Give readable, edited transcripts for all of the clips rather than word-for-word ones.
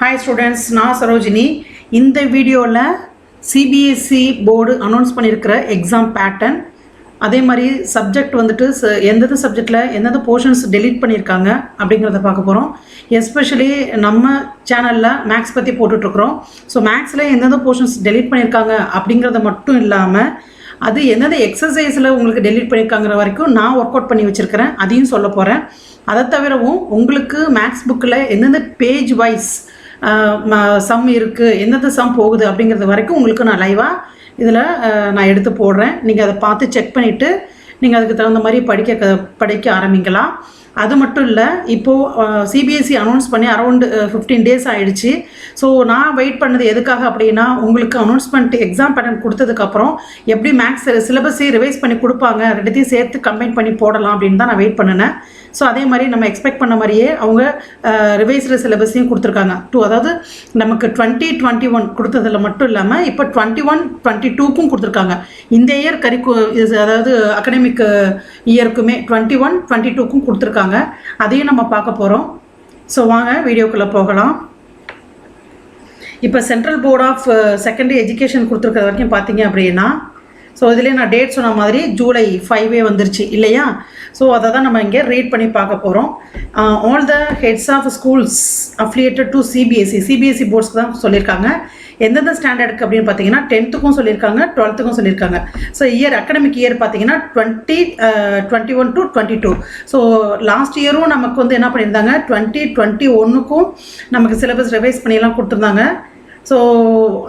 Hi students, நான் சரோஜினி. இந்த வீடியோவில் சிபிஎஸ்சி போர்டு அனௌன்ஸ் பண்ணியிருக்கிற எக்ஸாம் பேட்டர்ன், அதே மாதிரி சப்ஜெக்ட் வந்துட்டு எந்தெந்த சப்ஜெக்டில் எந்தெந்த போர்ஷன்ஸ் டெலீட் பண்ணியிருக்காங்க அப்படிங்கிறத பார்க்க போகிறோம். எஸ்பெஷலி நம்ம சேனலில் மேக்ஸ் பற்றி போட்டுட்ருக்குறோம். ஸோ மேக்ஸில் எந்தெந்த போர்ஷன்ஸ் டெலீட் பண்ணியிருக்காங்க அப்படிங்கிறத மட்டும் இல்லாமல் அது எந்தெந்த எக்ஸசைஸில் உங்களுக்கு டெலீட் பண்ணியிருக்காங்கிற வரைக்கும் நான் ஒர்க் அவுட் பண்ணி வச்சுருக்கிறேன், அதையும் சொல்ல போகிறேன். அதை தவிரவும் உங்களுக்கு மேக்ஸ் புக்கில் எந்தெந்த பேஜ் வைஸ் சம் இருக்குது, எந்தெந்த சம் போகுது அப்படிங்கிறது வரைக்கும் உங்களுக்கு நான் லைவாக இதில் நான் எடுத்து போடுறேன். நீங்கள் அதை பார்த்து செக் பண்ணிவிட்டு நீங்கள் அதுக்கு தகுந்த மாதிரி படிக்க ஆரம்பிக்கலாம். அது மட்டும் இல்லை, இப்போது சிபிஎஸ்சி அனௌன்ஸ் பண்ணி அரௌண்ட் 15 days ஆகிடுச்சு. ஸோ நான் வெயிட் பண்ணது எதுக்காக அப்படின்னா, உங்களுக்கு அனௌன்ஸ்மெண்ட் எக்ஸாம் பேட்டர்ன் கொடுத்ததுக்கப்புறம் எப்படி மேக்ஸ் சிலபஸையும் ரிவைஸ் பண்ணி கொடுப்பாங்க, ரெண்டுத்தையும் சேர்த்து கம்பைன் பண்ணி போடலாம் அப்படின்னு தான் நான் வெயிட் பண்ணினேன். ஸோ அதே மாதிரி நம்ம எக்ஸ்பெக்ட் பண்ண மாதிரியே அவங்க ரிவைஸ்டு சிலபஸையும் கொடுத்துருக்காங்க. அதாவது நமக்கு 2021 கொடுத்ததில் மட்டும் இல்லாமல் இப்போ 21-22க்கும் கொடுத்துருக்காங்க. இந்த இயர் அதாவது அகடமிக் இயருக்குமே 21-22க்கும் கொடுத்துருக்காங்க. அதையும் நம்ம பார்க்க போகிறோம். ஸோ வாங்க வீடியோக்குள்ளே போகலாம். இப்போ central board of secondary education கொடுத்துருக்கிற வரைக்கும் பார்த்தீங்க அப்படின்னா, ஸோ இதிலே நான் டேட் சொன்ன மாதிரி ஜூலை 5 வந்துருச்சு இல்லையா? ஸோ அதை தான் நம்ம இங்கே ரீட் பண்ணி பார்க்க போகிறோம். All the heads of schools affiliated to CBSE போர்ட்ஸ்க்கு தான் சொல்லியிருக்காங்க. எந்தெந்த ஸ்டாண்டர்டுக்கு அப்படின்னு பார்த்தீங்கன்னா 10th சொல்லியிருக்காங்க, 12th சொல்லியிருக்காங்க. ஸோ அகடமிக் இயர் பார்த்தீங்கன்னா 2021 to 22. ஸோ லாஸ்ட் இயரும் நமக்கு வந்து என்ன பண்ணியிருந்தாங்க, 2021க்கும் நமக்கு சிலபஸ் ரிவைஸ் பண்ணியெல்லாம் கொடுத்துருந்தாங்க. ஸோ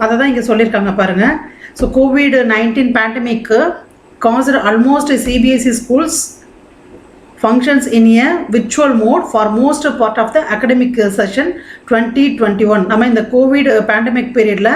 அதை தான் இங்கே சொல்லியிருக்காங்க பாருங்கள். So COVID-19 pandemic caused almost CBSE schools functions in a virtual mode for most part of the academic session 2021. நம்ம இந்த கோவிட் பேண்டமிக் பீரியடில்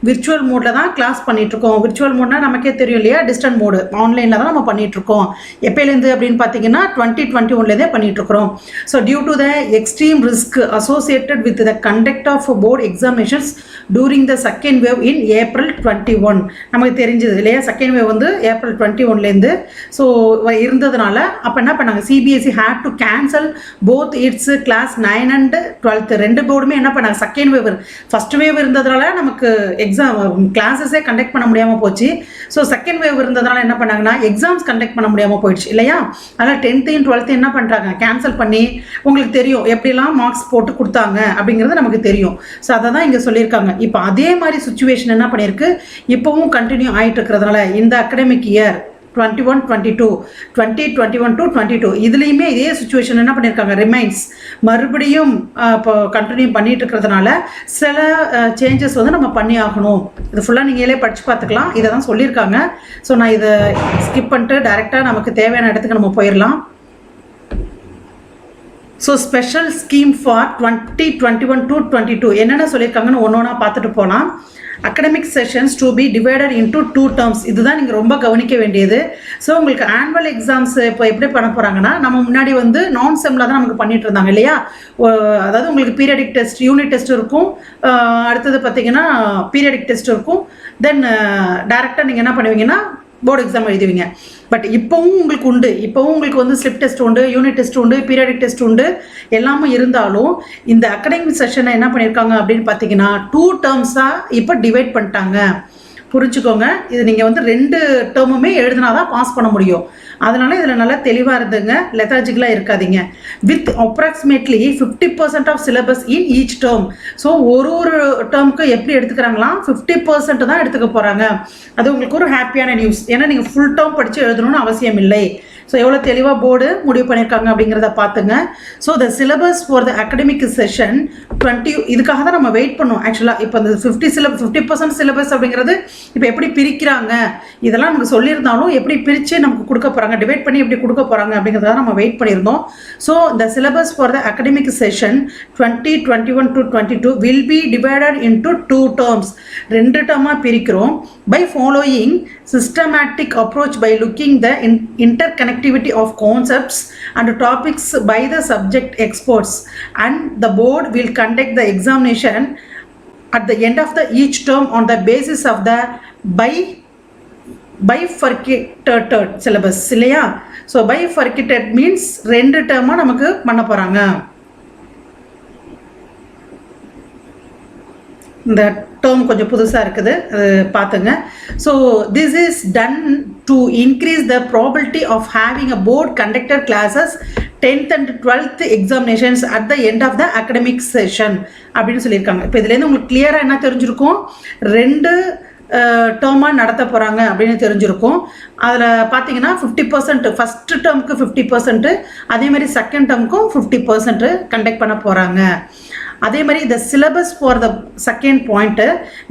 விர்ச்சுவல் மோடில் தான் கிளாஸ் பண்ணிகிட்ருக்கோம். விர்ச்சுவல் மோட்னால் நமக்கே தெரியும் இல்லையா, டிஸ்டன்ட் மோடு ஆன்லைனில் தான் நம்ம பண்ணிகிட்ருக்கோம். எப்போலேருந்து அப்படின்னு பார்த்தீங்கன்னா 2021லேருந்தே பண்ணிகிட்ருக்குறோம். So due to the extreme risk associated with the conduct of board examinations during the second wave in April 21. நமக்கு தெரிஞ்சது இல்லையா, செகண்ட் வேவ் வந்து April 21லேருந்து ஸோ இருந்ததுனால அப்போ என்ன பண்ணாங்க, CBSE had to cancel both its class 9 and 12. ரெண்டு போர்டுமே என்ன பண்ணாங்க, செகண்ட் வேவ் ஃபர்ஸ்ட் வேவ் இருந்ததுனால நமக்கு எக்ஸாம் கிளாஸஸே கண்டக்ட் பண்ண முடியாமல் போச்சு. ஸோ செகண்ட் வேவ் இருந்ததுனால என்ன பண்ணாங்கன்னா எக்ஸாம்ஸ் கண்டக்ட் பண்ண முடியாமல் போயிடுச்சு இல்லையா? அதனால் 10th and 12th என்ன பண்ணுறாங்க, கேன்சல் பண்ணி, உங்களுக்கு தெரியும் எப்படிலாம் மார்க்ஸ் போட்டு கொடுத்தாங்க அப்படிங்கிறது நமக்கு தெரியும். ஸோ அதை தான் இங்கே சொல்லியிருக்காங்க. இப்போ அதே மாதிரி சுச்சுவேஷன் என்ன பண்ணியிருக்கு, இப்போவும் கண்டினியூ ஆகிட்டு இருக்கிறதுனால இந்த அகடமிக் இயர் 2021 to 22 இதுலேயுமே இதே சுச்சுவேஷன் என்ன பண்ணியிருக்காங்க, ரிமைன்ஸ் மறுபடியும் இப்போ கண்டினியூ பண்ணிட்டு இருக்கிறதுனால சில சேஞ்சஸ் வந்து நம்ம பண்ணி ஆகணும். இது ஃபுல்லாக நீங்களே படித்து பார்த்துக்கலாம். இதை தான் சொல்லியிருக்காங்க. ஸோ நான் இதை ஸ்கிப் பண்ணிட்டு டைரெக்டாக நமக்கு தேவையான இடத்துக்கு நம்ம போயிடலாம். So special scheme for 2021 to 22 என்னென்ன சொல்லியிருக்காங்கன்னு ஒன்று ஒன்றா பார்த்துட்டு போகலாம். Academic sessions to be divided into 2 terms. இதுதான் நீங்கள் ரொம்ப கவனிக்க வேண்டியது. ஸோ உங்களுக்கு ஆனுவல் எக்ஸாம்ஸ் இப்போ எப்படி பண்ண போகிறாங்கன்னா, நம்ம முன்னாடி வந்து நான் செம்மில் தான் நமக்கு பண்ணிட்டு இருந்தாங்க இல்லையா? அதாவது உங்களுக்கு பீரியடிக் டெஸ்ட், யூனிட் டெஸ்ட் இருக்கும், அடுத்தது பார்த்தீங்கன்னா பீரியடிக் டெஸ்ட் இருக்கும், தென் டேரெக்டாக நீங்கள் என்ன பண்ணுவீங்கன்னா போர்டு எக்ஸாம் எழுதுவீங்க. பட் இப்போவும் உங்களுக்கு உண்டு, இப்போவும் உங்களுக்கு வந்து ஸ்லிப் டெஸ்ட் உண்டு, யூனிட் டெஸ்ட் உண்டு, பீரியடிக் டெஸ்ட் உண்டு, எல்லாமே இருந்தாலும் இந்த அகடமிக் செஷனை என்ன பண்ணியிருக்காங்க அப்படின்னு பார்த்தீங்கன்னா 2 termஸாக இப்போ டிவைட் பண்ணிட்டாங்க. புரிஞ்சுக்கோங்க. இது நீங்கள் வந்து 2 டேர்முமே எழுதினா தான் பாஸ் பண்ண முடியும். அதனால் இதில் நல்லா தெளிவாக இருந்துங்க, லெத்தாஜிக்கலாக இருக்காதிங்க. With approximately 50% of syllabus in each term. So ஒரு டேர்முக்கு எப்படி எடுத்துக்கிறாங்களாம், 50% தான் எடுத்துக்க போகிறாங்க. அது உங்களுக்கு ஒரு ஹாப்பியான நியூஸ். ஏன்னா நீங்கள் ஃபுல் டேர்ம் படித்து எழுதணும்னு அவசியம் இல்லை. ஸோ எவ்வளோ தெளிவாக போர்டு முடிவு பண்ணியிருக்காங்க அப்படிங்கிறத பார்த்துங்க. So the syllabus for the academic session 20 இதுக்காக தான் நம்ம வெயிட் பண்ணோம் ஆக்சுவலாக. இப்போ இந்த 50% சிலபஸ் அப்படிங்கிறது இப்போ எப்படி பிரிக்கிறாங்க, இதெல்லாம் நமக்கு சொல்லியிருந்தாலும் எப்படி பிரித்து நமக்கு கொடுக்க போகிறாங்க, டிவைட் பண்ணி எப்படி கொடுக்க போகிறாங்க அப்படிங்கிறத நம்ம வெயிட் பண்ணியிருந்தோம். So the syllabus for the academic session 2021 to 22 will be divided into 2 terms. 2 டேர்மாக பிரிக்கிறோம். By following systematic approach by looking the interconnectivity of concepts and topics by the subject experts, and the board will conduct the examination at the end of the each term on the basis of the bifurcated syllabus இல்லையா? So bifurcated means 2 டேர்மாக நமக்கு பண்ண போகிறாங்க. இந்த term கொஞ்சம் புதுசாக இருக்குது, அது பார்த்துங்க. So this is done to increase the probability of having a board conducted classes 10th and 12th examinations at the end of the academic session அப்படின்னு சொல்லியிருக்காங்க. இப்போ இதுலேருந்து உங்களுக்கு கிளியராக என்ன தெரிஞ்சிருக்கும், 2 டேர்மாக நடத்த போகிறாங்க அப்படின்னு தெரிஞ்சிருக்கும். அதில் பார்த்தீங்கன்னா 50% ஃபஸ்ட்டு டேர்முக்கு 50%, அதேமாதிரி செகண்ட் டேர்முக்கும் 50% கண்டக்ட் பண்ண போகிறாங்க. அதே மாதிரி the syllabus for the second point,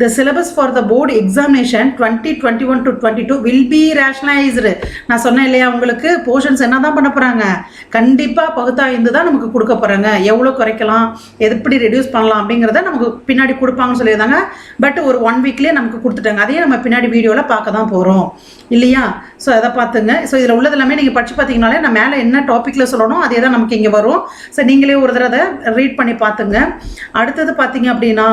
the syllabus for the board examination 2021 to 22 will be rationalized. நான் சொன்னேன் இல்லையா உங்களுக்கு, போர்ஷன்ஸ் என்ன தான் பண்ண போகிறாங்க, கண்டிப்பாக பகுத்தாய்ந்து தான் நமக்கு கொடுக்க போகிறாங்க. எவ்வளோ குறைக்கலாம், எப்படி ரெடியூஸ் பண்ணலாம் அப்படிங்கிறத நமக்கு பின்னாடி கொடுப்பாங்கன்னு சொல்லியிருந்தாங்க. பட் ஒரு 1 வீக்லேயே நமக்கு கொடுத்துட்டாங்க. அதையே நம்ம பின்னாடி வீடியோவில் பார்க்க தான் போகிறோம் இல்லையா. ஸோ அதை பார்த்துங்க. ஸோ இதில் உள்ளது எல்லாமே நீங்கள் படித்து பார்த்தீங்கனாலே நான் மேலே என்ன டாப்பிக்கில் சொல்லணும் அதே தான் நமக்கு இங்கே வரும். ஸோ நீங்களே ஒரு தடவை அதை ரீட் பண்ணி பார்த்துங்க. அடுத்தது பார்த்தீங்க அப்படின்னா,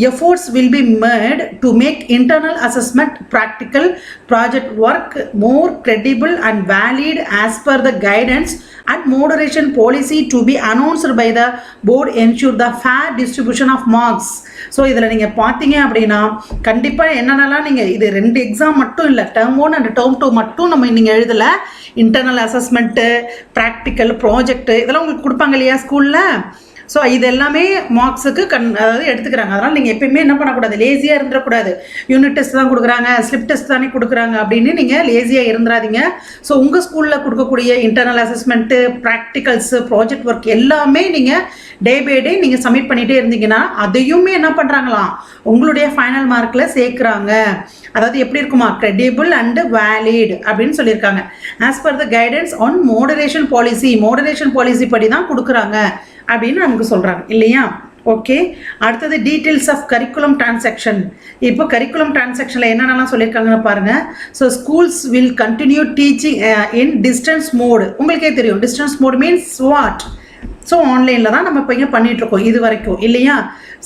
efforts will be made to make internal assessment, practical project work more credible and valid as per the guidance and moderation policy to be announced by the board, ensure the fair distribution of marks. So இதில் நீங்கள் பார்த்தீங்க அப்படின்னா கண்டிப்பாக என்னென்னலாம் நீங்கள் இது 2 exam மட்டும் இல்லை, டேர்ம் 1 அண்ட் டேர்ம் 2 மட்டும் நம்ம நீங்கள் எழுதலை. இன்டர்னல் அசஸ்மெண்ட்டு, ப்ராக்டிக்கல், ப்ராஜெக்ட்டு இதெல்லாம் உங்களுக்கு கொடுப்பாங்க இல்லையா ஸ்கூலில். ஸோ இது எல்லாமே மார்க்ஸுக்கு அதாவது எடுத்துக்கிறாங்க. அதனால் நீங்கள் எப்பயுமே என்ன பண்ணக்கூடாது, லேசியாக இருந்துடக்கூடாது. யூனிட் டெஸ்ட் தான் கொடுக்குறாங்க, ஸ்லிப் டெஸ்ட் தானே கொடுக்குறாங்க அப்படின்னு நீங்கள் லேசியாக இருந்துடாதீங்க. ஸோ உங்கள் ஸ்கூலில் கொடுக்கக்கூடிய இன்டர்னல் அசஸ்மெண்ட்டு, ப்ராக்டிகல்ஸு, ப்ராஜெக்ட் ஒர்க் எல்லாமே நீங்கள் டே பை டே நீங்கள் சப்மிட் பண்ணிகிட்டே இருந்தீங்கன்னா அதையுமே என்ன பண்ணுறாங்களாம், உங்களுடைய ஃபைனல் மார்க்கில் சேர்க்குறாங்க. அதாவது எப்படி இருக்குமா, credible and valid அப்படின்னு சொல்லியிருக்காங்க. As per the guidance on moderation policy படி தான் கொடுக்குறாங்க அப்படின்னு நமக்கு சொல்கிறாங்க இல்லையா. ஓகே, அடுத்தது டீட்டெயில்ஸ் ஆஃப் கரிக்குலம் டிரான்சாக்ஷன். இப்போ கரிக்குலம் டிரான்சாக்ஷனில் என்னென்னலாம் சொல்லியிருக்காங்கன்னு பாருங்கள். So schools will continue teaching in distance mode. உங்களுக்கே தெரியும் distance mode means what. So ஆன்லைனில் தான் நம்ம இப்போ இங்கே பண்ணிகிட்ருக்கோம் இது வரைக்கும் இல்லையா.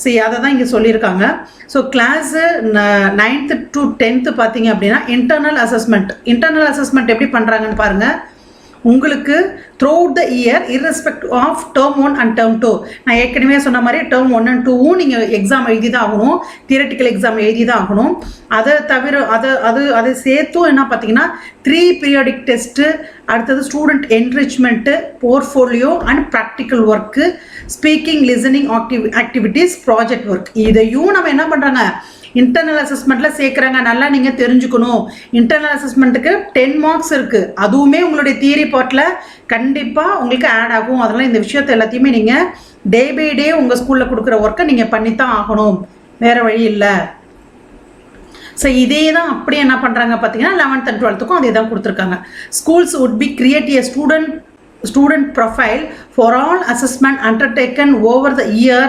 சரி, அதை தான் இங்கே சொல்லியிருக்காங்க. So class 9th to 10th பார்த்தீங்க அப்படின்னா இன்டர்னல் அசஸ்மெண்ட் எப்படி பண்ணுறாங்கன்னு பாருங்கள். உங்களுக்கு throughout the year irrespective of term 1 and term 2, நான் ஏற்கனவே சொன்ன மாதிரி டேர்ம் 1 and 2வும் நீங்கள் எக்ஸாம் எழுதி தான் ஆகணும், தியரட்டிக்கல் எக்ஸாம் எழுதி தான் ஆகணும். அதை தவிர அதை சேர்த்தும் என்ன பார்த்தீங்கன்னா 3 பீரியாடிக் டெஸ்ட்டு, அடுத்தது student enrichment, portfolio and practical work, speaking listening activities, project work, இதையும் நம்ம என்ன பண்ணுறாங்க இன்டர்னல் அசஸ்மெண்ட்டில் சேர்க்குறாங்க. நல்லா நீங்கள் தெரிஞ்சுக்கணும், இன்டர்னல் அசஸ்மெண்ட்டுக்கு 10 மார்க்ஸ் இருக்குது. அதுவுமே உங்களுடைய தியரி பார்ட்டில் கண்டிப்பாக உங்களுக்கு ஆட் ஆகும். அதனால் இந்த விஷயத்தை எல்லாத்தையுமே நீங்கள் டே பை டே உங்கள் ஸ்கூலில் கொடுக்குற ஒர்க்கை நீங்கள் பண்ணித்தான் ஆகணும், வேறு வழி இல்லை. ஸோ இதே தான் அப்படியே என்ன பண்ணுறாங்க பார்த்தீங்கன்னா 11th and 12th அதே தான் கொடுத்துருக்காங்க. Schools would be create a student profile for all assessment undertaken over the year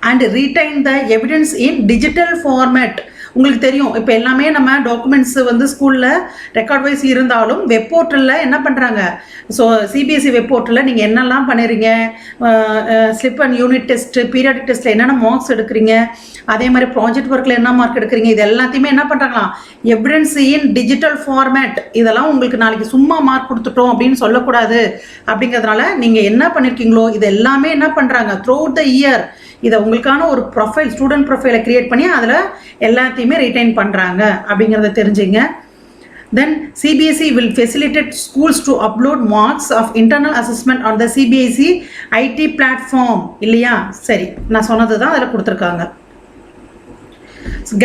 and retain the evidence in digital format. உங்களுக்கு தெரியும் இப்போ எல்லாமே நம்ம டாக்குமெண்ட்ஸ் வந்து ஸ்கூலில் ரெக்கார்ட் வைஸ் இருந்தாலும் வெப் போர்ட்டலில் என்ன பண்ணுறாங்க, ஸோ சிபிஎஸ்சி வெப் போர்ட்டலில் நீங்கள் என்னெல்லாம் பண்ணிடுறீங்க, slip and unit test, periodic டெஸ்ட்டில் என்னென்ன மார்க்ஸ் எடுக்கிறீங்க, அதே மாதிரி ப்ராஜெக்ட் ஒர்க்கில் என்ன மார்க் எடுக்கிறீங்க, இது எல்லாத்தையுமே என்ன பண்ணுறாங்களாம் எவிடன்ஸ் இன் டிஜிட்டல் ஃபார்மேட். இதெல்லாம் உங்களுக்கு நாளைக்கு சும்மா மார்க் கொடுத்துட்டோம் அப்படின்னு சொல்லக்கூடாது. அப்படிங்கிறதுனால நீங்கள் என்ன பண்ணியிருக்கீங்களோ இது எல்லாமே என்ன பண்ணுறாங்க த்ரூ அவுட் த இயர் இதை உங்களுக்கான ஒரு ப்ரொஃபைல், ஸ்டூடெண்ட் ப்ரொஃபைலை க்ரியேட் பண்ணி அதில் எல்லாத்தையுமே ரிட்டைன் பண்ணுறாங்க அப்படிங்கிறத தெரிஞ்சுங்க. Then CBSE will facilitate schools to upload marks of internal assessment on the CBSE IT platform இல்லையா. சரி, நான் சொன்னது தான் அதில் கொடுத்துருக்காங்க.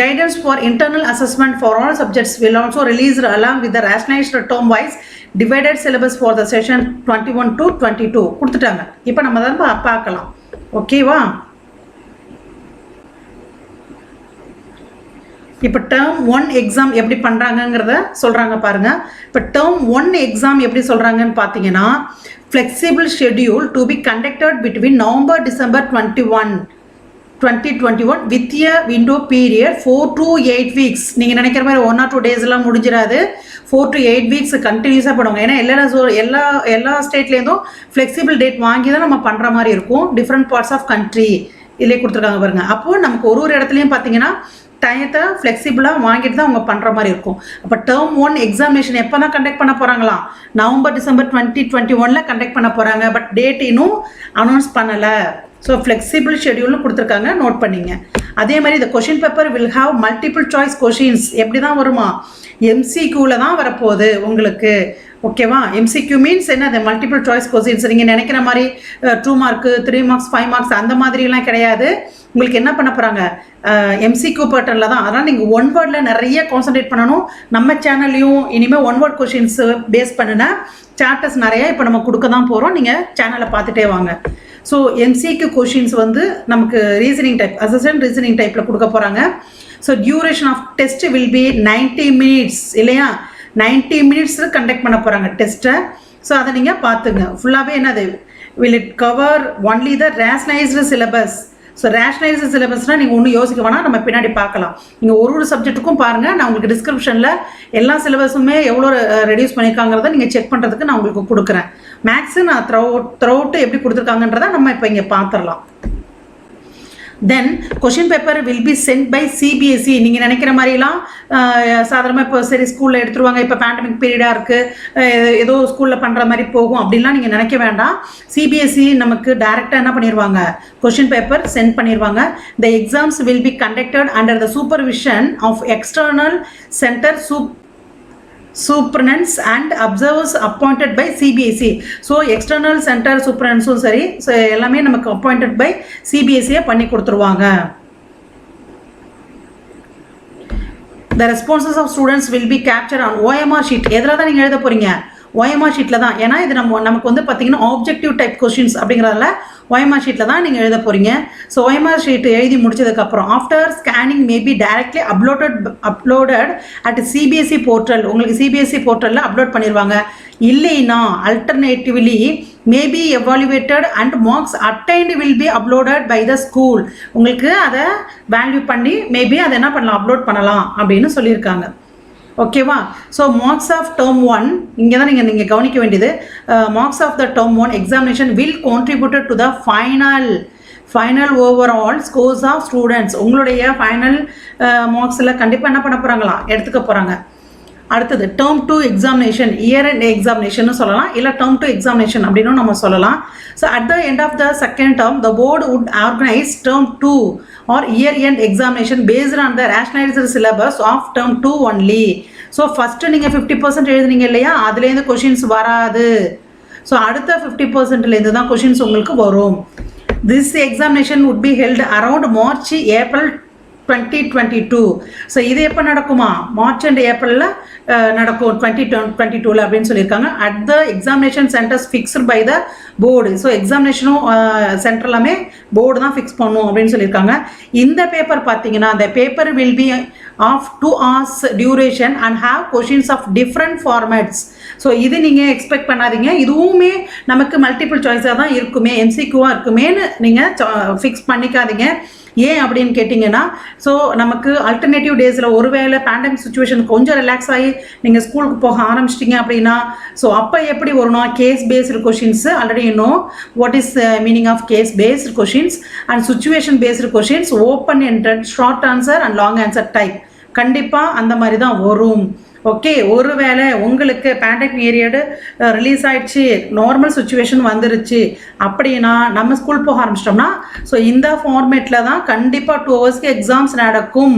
Guidance for internal assessment for all subjects will also released along with the rationalized term wise divided syllabus for the session 21 to 22 கொடுத்துட்டாங்க. இப்போ நம்ம தான் பார்க்கலாம். ஓகேவா. இப்போ டேர்ம் 1 எக்ஸாம் எப்படி பண்ணுறாங்கங்கிறத சொல்கிறாங்க பாருங்கள். இப்போ டேர்ம் 1 எக்ஸாம் எப்படி சொல்கிறாங்கன்னு பார்த்தீங்கன்னா, flexible schedule to be conducted between November December 2021 with a window period 4 to 8 weeks. நீங்கள் நினைக்கிற மாதிரி 1 or 2 டேஸ்லாம் முடிஞ்சிடாது, 4 to 8 வீக்ஸ் கண்டினியூஸாக பண்ணுவாங்க. ஏன்னா எல்லா ஸ்டேட்லேருந்தும் ஃப்ளெக்சிபிள் டேட் வாங்கி தான் நம்ம பண்ணுற மாதிரி இருக்கும். டிஃப்ரெண்ட் பார்ட்ஸ் ஆஃப் கண்ட்ரி இதிலே கொடுத்துருக்காங்க பாருங்கள். அப்போது நமக்கு ஒரு இடத்துலையும் பார்த்தீங்கன்னா டயத்தை ஃப்ளெக்சிபிளாக வாங்கிட்டு தான் அவங்க பண்ணுற மாதிரி இருக்கும். அப்போ டேர்ம் 1 எக்ஸாமினேஷன் எப்போ தான் கண்டக்ட் பண்ண போகிறாங்களாம், நவம்பர் டிசம்பர் 2021 கண்டக்ட் பண்ண போகிறாங்க. பட் டேட் இன்னும் அனௌன்ஸ் பண்ணலை. ஸோ ஃப்ளெக்சிபிள் ஷெட்யூல்னு கொடுத்துருக்காங்க, நோட் பண்ணிங்க. அதே மாதிரி இந்த question paper will have multiple choice questions. எப்படி தான் வருமா, எம்சிக்யூவில் தான் வரப்போகுது உங்களுக்கு. ஓகேவா, எம்சிக்யூ மீன்ஸ் என்ன, அது மல்டிபிள் சாய்ஸ் கொஸ்டின்ஸ். நீங்கள் நினைக்கிற மாதிரி 2 மார்க்கு 3 மார்க்ஸ் 5 மார்க்ஸ் அந்த மாதிரிலாம் கிடையாது. உங்களுக்கு என்ன பண்ண போகிறாங்க, எம்சிக்யூ பேட்டர்னில் தான். அதனால் நீங்கள் ஒன் வேர்டில் நிறைய கான்சன்ட்ரேட் பண்ணணும். நம்ம சேனல்லையும் இனிமேல் ஒன் வேர்ட் கொஷின்ஸ் பேஸ் பண்ணினா சாப்டர்ஸ் நிறையா இப்போ நம்ம கொடுக்க தான் போகிறோம். நீங்கள் சேனலை பார்த்துட்டே வாங்க. ஸோ எம்சிக்யூ கொஷின்ஸ் வந்து நமக்கு ரீசனிங் டைப், அசிஸ்டன்ட் ரீசனிங் டைப்பில் கொடுக்க போகிறாங்க. So duration of test will be 90 minutes இல்லையா, 90 மினிட்ஸ் கண்டக்ட் பண்ண போகிறாங்க டெஸ்ட்டை. ஸோ அதை நீங்கள் பார்த்துங்க. ஃபுல்லாகவே என்னது, will it cover only the rationalised syllabus. So rationalised சிலபஸ்னால் நீங்கள் ஒன்றும் யோசிக்க வேணாம், நம்ம பின்னாடி பார்க்கலாம். நீங்கள் ஒரு சப்ஜெக்ட்டுக்கும் பாருங்கள், நான் உங்களுக்கு டிஸ்கிரிப்ஷனில் எல்லா சிலபஸுமே எவ்வளோ ரெடியூஸ் பண்ணியிருக்காங்கிறத நீங்கள் செக் பண்ணுறதுக்கு நான் உங்களுக்கு கொடுக்குறேன். மேக்ஸு நான் த்ரூஅவுட் எப்படி கொடுத்துருக்காங்கன்றதை நம்ம இப்போ இங்கே பார்த்துடலாம். Then question paper will be sent by CBSE. நீங்கள் நினைக்கிற மாதிரிலாம் சாதாரணமாக இப்போ சரி ஸ்கூலில் எடுத்துருவாங்க, இப்போ பேண்டமிக் பீரியடாக இருக்குது, ஏதோ ஸ்கூலில் பண்ணுற மாதிரி போகும் அப்படின்லாம் நீங்கள் நினைக்க வேண்டாம். சிபிஎஸ்சி நமக்கு டைரெக்டாக என்ன பண்ணிடுவாங்க, கொஷின் பேப்பர் சென்ட் பண்ணிடுவாங்க. The exams will be conducted under the supervision of external centre superintendents and observers appointed by CBSE. So external centre சூப்பரன்ஸும் சரி, ஸோ எல்லாமே நமக்கு அப்பாயிண்டட் பை சிபிஎஸ்சியை பண்ணி கொடுத்துருவாங்க. The responses of students will be captured on OMR sheet. எதில் தான் நீங்கள் எழுத போகிறீங்க, OMR ஷீட்டில் தான். ஏன்னா இது நமக்கு வந்து பார்த்தீங்கன்னா ஆப்ஜெக்டிவ் டைப் கொஷின்ஸ் அப்படிங்கிறதால OMR ஷீட்டில் தான் நீங்கள் எழுத போகிறீங்க. ஸோ OMR ஷீட் எழுதி முடிச்சதுக்கப்புறம் after scanning maybe directly uploaded at CBSE portal. உங்களுக்கு சிபிஎஸ்சி போர்ட்டலில் அப்லோட் பண்ணிடுவாங்க. இல்லைன்னா alternatively maybe evaluated and marks attained will be uploaded by the school. உங்களுக்கு அதை வேல்யூ பண்ணி மேபி அதை என்ன பண்ணலாம், அப்லோட் பண்ணலாம் அப்படின்னு சொல்லியிருக்காங்க. ஓகேவா. ஸோ மார்க்ஸ் ஆஃப் டேர்ம் 1 இங்கே தான் நீங்கள் கவனிக்க வேண்டியது. Marks of the term 1 examination will contributed to the final overall scores of students. உங்களுடைய ஃபைனல் மார்க்ஸில் கண்டிப்பாக என்ன பண்ண போகிறாங்களா, எடுத்துக்க போகிறாங்க. அடுத்தது term 2 examination, year end examination சொல்லலாம், இல்லை டேர்ம் 2 எக்ஸாமினேஷன் அப்படின்னு நம்ம சொல்லலாம். So at the end of the second term the board would organise term 2 or year end examination based on the rationalised syllabus of term 2 only. So first நீங்கள் 50% எழுதுனீங்க இல்லையா, அதுலேருந்து questions வராது. So அடுத்த 50%லேருந்து தான் questions உங்களுக்கு வரும். This examination would be held around March April 2022. So இது எப்போ நடக்குமா, மார்ச் அண்ட் ஏப்ரலில் நடக்கும் 2022 அப்படின்னு சொல்லியிருக்காங்க. At the examination centres fixed by the board. So எக்ஸாமினேஷனும் சென்டர் எல்லாமே போர்டு தான் ஃபிக்ஸ் பண்ணும் அப்படின்னு சொல்லியிருக்காங்க. இந்த பேப்பர் பார்த்தீங்கன்னா the paper will be of 2 hours duration and have questions of different formats. So இது நீங்கள் எக்ஸ்பெக்ட் பண்ணாதீங்க, இதுவுமே நமக்கு மல்டிபிள் சாய்ஸாக தான் இருக்குமே, எம்சிக்யூவாக இருக்குமேன்னு நீங்கள் ஃபிக்ஸ் பண்ணிக்காதீங்க. ஏன் அப்படின்னு கேட்டிங்கன்னா, ஸோ நமக்கு அல்டர்னேட்டிவ் டேஸில் ஒருவேளை பேண்டமிக் சுச்சுவேஷன் கொஞ்சம் ரிலாக்ஸ் ஆகி நீங்கள் ஸ்கூலுக்கு போக ஆரம்பிச்சிட்டிங்க அப்படின்னா, ஸோ அப்போ எப்படி வரும்னா கேஸ் பேஸ்டு கொஷின்ஸ். ஆல்ரெடி இன்னும் what is meaning of case based questions and situation based questions, open ended, short answer and long answer type. கண்டிப்பாக அந்த மாதிரி தான் வரும். ஓகே, ஒருவேளை உங்களுக்கு பேண்டமிக் பீரியடு ரிலீஸ் ஆகிடுச்சு, நார்மல் சுச்சுவேஷன் வந்துருச்சு அப்படின்னா நம்ம ஸ்கூல் போக ஆரம்பிச்சிட்டோம்னா ஸோ இந்த ஃபார்மேட்டில் தான் கண்டிப்பாக 2 ஹவர்ஸ்க்கு எக்ஸாம்ஸ் நடக்கும்.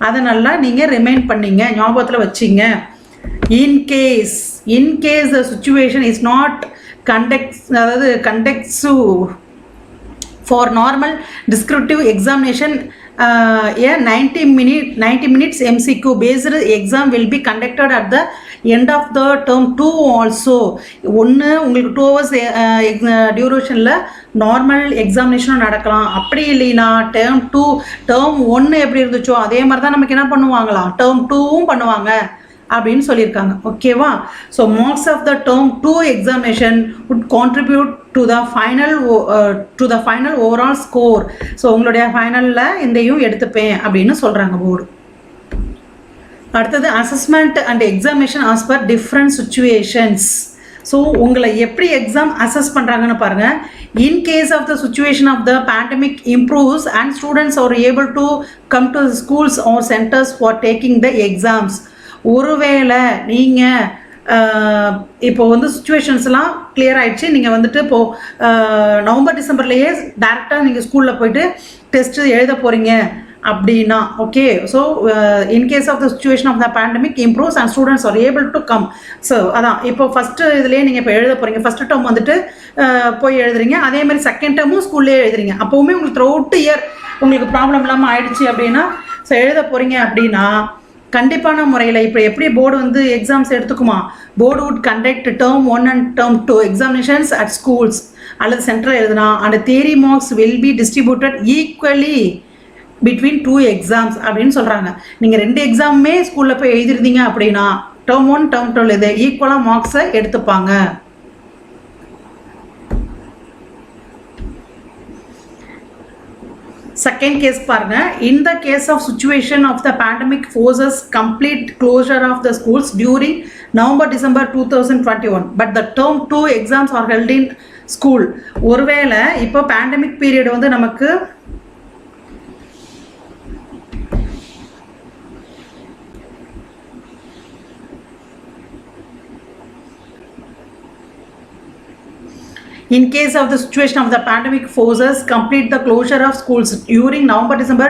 அதை நல்லா நீங்கள் ரிமைண்ட் பண்ணிங்க, ஞாபகத்தில் வச்சிங்க. In case the situation is not conducive for normal descriptive examination, a 90 minutes MCQ based exam will be conducted at the end of the term 2 also. ஒன்று உங்களுக்கு 2 hours டியூரேஷனில் நார்மல் எக்ஸாமினேஷனும் நடக்கலாம். அப்படி இல்லைன்னா டேர்ம் 1 எப்படி இருந்துச்சோ அதே மாதிரி தான் நமக்கு என்ன பண்ணுவாங்களாம், டேர்ம் 2வும் பண்ணுவாங்க அப்படின்னு சொல்லியிருக்காங்க. ஓகேவா. So marks of the term 2 examination would contribute to the final overall score. So உங்களுடைய ஃபைனலில் இதையும் எடுத்துப்பேன் அப்படின்னு சொல்கிறாங்க போர்டு. அடுத்தது assessment and examination as per different situations. So உங்களை எப்படி எக்ஸாம் அசஸ் பண்ணுறாங்கன்னு பாருங்கள். In case of the situation of the pandemic improves and students are able to come to schools or centres for taking the exams. ஒருவேளை நீங்கள் இப்போ வந்து சுச்சுவேஷன்ஸ்லாம் clear ஆகிடுச்சு. நீங்கள் வந்துட்டு இப்போது நவம்பர் டிசம்பர்லேயே டேரெக்டாக நீங்கள் ஸ்கூலில் போயிட்டு டெஸ்ட்டு எழுத போகிறீங்க அப்படின்னா okay. So in case of the situation of the pandemic improves and students are able to come. So அதான் இப்போ ஃபஸ்ட்டு இதுலேயே நீங்கள் இப்போ எழுத போகிறீங்க. ஃபஸ்ட்டு டேர்ம் வந்துட்டு போய் எழுதுறீங்க, அதே மாதிரி செகண்ட் டேர்மும் ஸ்கூல்லேயே எழுதுறீங்க. அப்போவுமே உங்களுக்கு த்ரூ அவுட் இயர் உங்களுக்கு ப்ராப்ளம் இல்லாமல் ஆயிடுச்சு அப்படின்னா ஸோ எழுத போகிறீங்க அப்படின்னா கண்டிப்பான முறையில் இப்போ எப்படி போர்டு வந்து எக்ஸாம்ஸ் எடுத்துக்குமா, board would conduct term 1 and term 2 examinations at schools அல்லது சென்ட்ரல் எழுதுனா and theory marks will be distributed equally between 2 exams அப்படின்னு சொல்கிறாங்க. நீங்கள் 2 எக்ஸாமுமே ஸ்கூலில் போய் எழுதிருந்தீங்க அப்படின்னா டேர்ம் 1 டேர்ம் 2 இது ஈக்குவலாக மார்க்ஸை எடுத்துப்பாங்க. செகண்ட் கேஸ் பாருங்க. In the case of situation of the pandemic forces complete closure of the schools during November December 2021 but the term 2 exams are held in school. ஒருவேளை இப்போ பேண்டமிக் பீரியட் வந்து நமக்கு in case of the situation of the pandemic forces complete the closure of schools during November December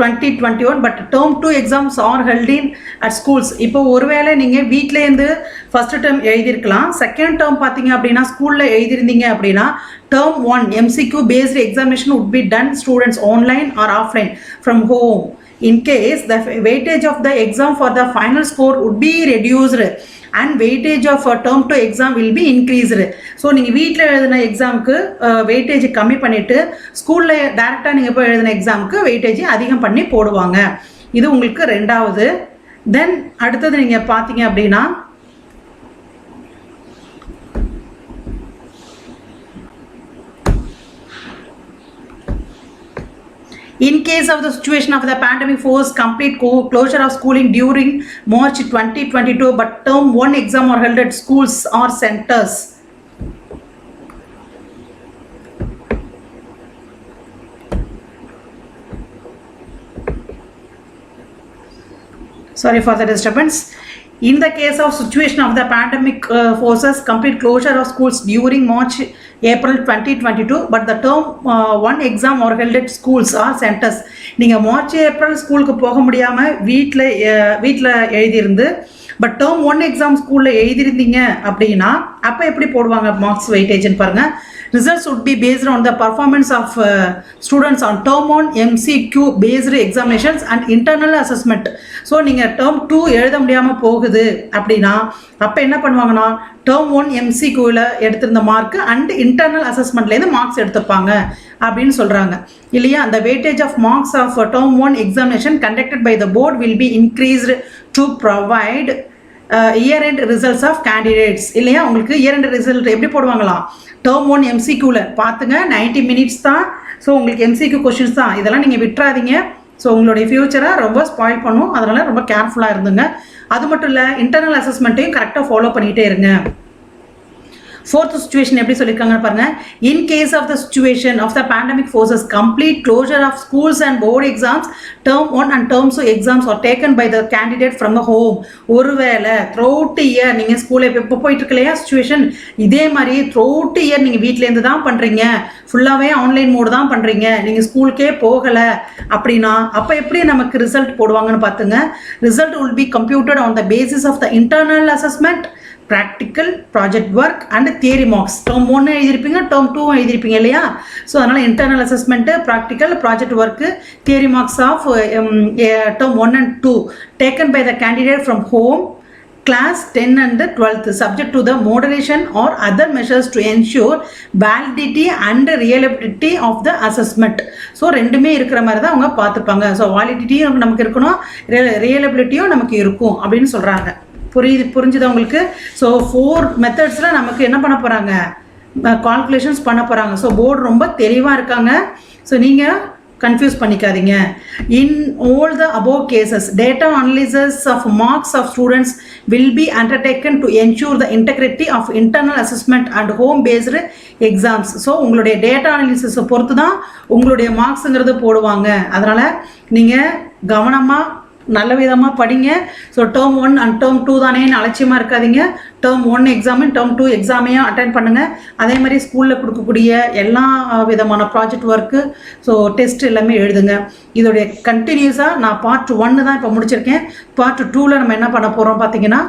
2021 but term 2 exams are held in at schools. இப்போ ஒருவேளை நீங்கள் வீட்டிலேருந்து first term எழுதியிருக்கலாம், second term பார்த்தீங்க அப்படின்னா ஸ்கூலில் எழுதியிருந்தீங்க அப்படின்னா term 1 MCQ based examination would be done students online or offline from home. In case the weightage of the exam for the final score would be reduced and weightage of term 2 exam will be increased. So நீங்கள் வீட்டில் எழுதின எக்ஸாமுக்கு weightage கம்மி பண்ணிவிட்டு ஸ்கூலில் டேரெக்டாக நீங்கள் போய் எழுதின எக்ஸாமுக்கு வெயிட்டேஜ் அதிகம் பண்ணி போடுவாங்க. இது உங்களுக்கு ரெண்டாவது. தென் அடுத்தது நீங்கள் பார்த்தீங்க அப்படின்னா in case of the situation of the pandemic force complete closure of schooling during March 2022 but term 1 exam are held at schools or centers. Sorry for the disturbance. In the case of situation of the pandemic forces complete closure of schools during March April 2022 but the term 1 exam are held at schools or centers. நீங்கள் March April ஸ்கூலுக்கு போக முடியாமல் வீட்டில் எழுதியிருந்து but term 1 exam ஸ்கூலில் எழுதியிருந்தீங்க அப்படின்னா அப்போ எப்படி போடுவாங்க மார்க்ஸ் வெயிட்டேஜ்னு பாருங்கள். Results would be based on the performance of students on term 1 MCQ based examinations and internal assessment. So நீங்கள் term 2 எழுத முடியாமல் போகுது அப்படின்னா அப்போ என்ன பண்ணுவாங்கன்னா term 1 MCQவில் எடுத்திருந்த மார்க்கு அண்ட் இன்டர்னல் அசஸ்மெண்ட்லேருந்து மார்க்ஸ் எடுத்துப்பாங்க அப்படின்னு சொல்கிறாங்க இல்லையா. அந்த weightage of marks of term 1 examination conducted by the board will be increased to provide year end results of candidates இல்லையா. உங்களுக்கு இயர் எண்ட் ரிசல்ட் எப்படி போடுவாங்களாம், டேர்ம் 1 MCQவில் பார்த்துங்க 90 minutes தான். ஸோ உங்களுக்கு MCQ கொஷின்ஸ் தான், இதெல்லாம் நீங்கள் விட்டுறாதீங்க. ஸோ உங்களுடைய ஃப்யூச்சரை ரொம்ப ஸ்பாயில் பண்ணும், அதனால் ரொம்ப கேர்ஃபுல்லாக இருந்துங்க. அது மட்டும் இல்லை இன்டர்னல் அசஸ்மெண்ட்டையும் கரெக்டாக ஃபாலோ பண்ணிகிட்டே இருங்க. ஃபோர்த் சுச்சுவேஷன் எப்படி சொல்லியிருக்காங்கன்னு பாருங்கள். In case of the situation of the pandemic forces complete closure of schools and board exams term 1 and term 2 exams are taken by the candidate from the home. ஒருவேளை throughout year நீங்கள் ஸ்கூலில் இப்போ போயிட்டு இருக்கலையா situation, இதே மாதிரி throughout year நீங்கள் வீட்டிலேருந்து தான் பண்ணுறீங்க, ஃபுல்லாகவே ஆன்லைன் மோடு தான் பண்ணுறீங்க, நீங்கள் ஸ்கூலுக்கே போகலை அப்படின்னா அப்போ எப்படி நமக்கு ரிசல்ட் போடுவாங்கன்னு பார்த்துங்க. Result will be computed on the basis of the internal assessment, practical, project work and theory marks. Term 1 எழுதியிருப்பீங்க, டேர்ம் 2 எழுதியிருப்பீங்க இல்லையா. ஸோ அதனால் internal assessment, practical, project work, theory marks of term 1 and 2 taken by the candidate from home class 10 and 12th subject to the moderation or other measures to ensure validity and reliability of the assessment. So ரெண்டுமே இருக்கிற மாதிரி தான் அவங்க பார்த்துப்பாங்க. So வாலிடிட்டியும் நமக்கு இருக்கணும், ரியலபிலிட்டியும் நமக்கு இருக்கும் அப்படின்னு சொல்கிறாங்க. புரிஞ்சுதா உங்களுக்கு? ஸோ 4 மெத்தட்ஸில் நமக்கு என்ன பண்ண போகிறாங்க, கால்குலேஷன்ஸ் பண்ண போகிறாங்க. ஸோ போர்டு ரொம்ப தெளிவாக இருக்காங்க. ஸோ நீங்கள் கன்ஃபியூஸ் பண்ணிக்காதீங்க. In all the above cases data analysis of marks of students will be undertaken to ensure the integrity of internal assessment and home based exams. So உங்களுடைய data அனலிசிஸை பொறுத்து தான் உங்களுடைய மார்க்ஸுங்கிறது போடுவாங்க. அதனால் நீங்கள் கவனமாக நல்ல விதமாக படிங்க. ஸோ டேர்ம் 1 அண்ட் டேர்ம் 2 தானேன்னு அலட்சியமாக இருக்காதீங்க. டேர்ம் 1 எக்ஸாமு டேர்ம் 2 எக்ஸாமையும் அட்டென்ட் பண்ணுங்கள். அதே மாதிரி ஸ்கூலில் கொடுக்கக்கூடிய எல்லா விதமான ப்ராஜெக்ட் ஒர்க்கு, ஸோ டெஸ்ட் எல்லாமே எழுதுங்க. இதோடைய கண்டினியூஸாக நான் பார்ட் 1 தான் இப்போ முடிச்சிருக்கேன். பார்ட் 2ல் நம்ம என்ன பண்ண போகிறோம் பார்த்தீங்கன்னா,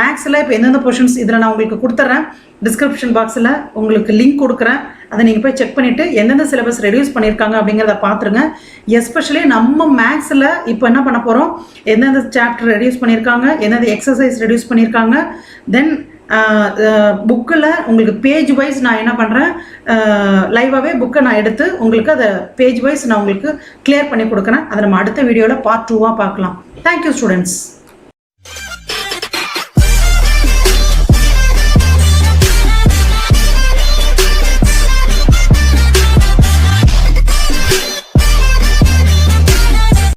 மேக்ஸில் இப்போ எந்தெந்த போர்ஷன்ஸ் இதில் நான் உங்களுக்கு கொடுத்துட்றேன். டிஸ்கிரிப்ஷன் பாக்ஸில் உங்களுக்கு லிங்க் கொடுக்குறேன். அதை நீங்கள் போய் செக் பண்ணிவிட்டு எந்தெந்த சிலபஸ் ரெடியூஸ் பண்ணியிருக்காங்க அப்படிங்கிறத பார்த்துருங்க. எஸ்பெஷலி நம்ம மேக்ஸில் இப்போ என்ன பண்ண போகிறோம், எந்தெந்த சாப்டர் ரெடியூஸ் பண்ணியிருக்காங்க, எந்தெந்த எக்ஸசைஸ் ரெடியூஸ் பண்ணியிருக்காங்க. தென் புக்கில் உங்களுக்கு பேஜ் வைஸ் நான் என்ன பண்ணுறேன், லைவாகவே புக்கை நான் எடுத்து உங்களுக்கு அதை பேஜ் வைஸ் நான் உங்களுக்கு கிளியர் பண்ணி கொடுக்குறேன். அதை நம்ம அடுத்த வீடியோவில் பார்ட் 2 பார்க்கலாம். Thank you students.